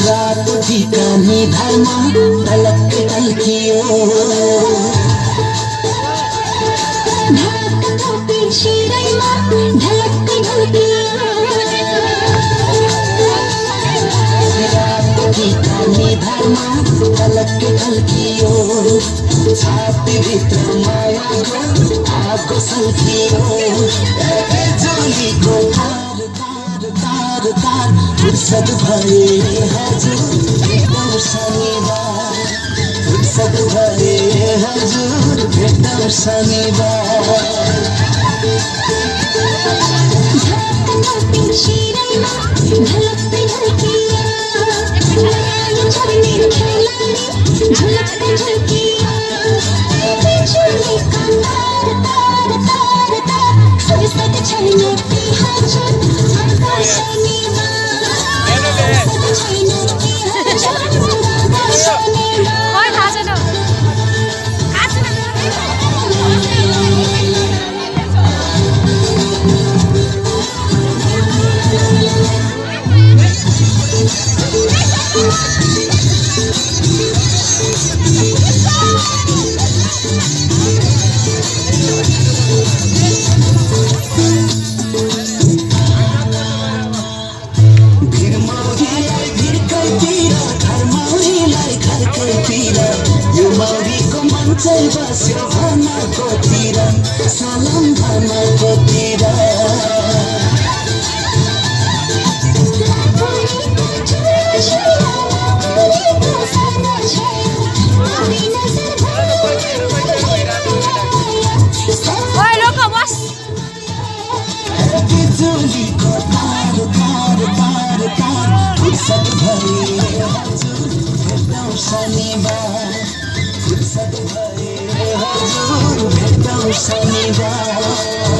रात बिकाने धारमा ढलक टल्कियो शिरैमा ढलक ढल्कियो रात बिकाने धारमा ढलक ढल्कियो छातीभित्र मायाको आगो सल्कियो जोलीको तार तार तार तार फुर्सद भए हजुर भेटौँ शनिबार फुर्सद भए हजुर भेटौँ शनिबार शिरैमा ढलक्दै ढल्कियो माया छर्ने खेलाडी झलक्दै झल्कियो बिजुलीका तार तार तार तार फुर्सद छैन ती हजुर आउँदा शनिबार फुर्सद छैन ती हजुर आउँदा शनिबार थाहा छैन चल बस्यो भनाकोतिर सलाम भनाकोतिर बिजुलीको तार तार तार तार फुर्सद भए हजुर भेटौँ शनिबार फुर्सद भए हजुर भेटौँ शनिबार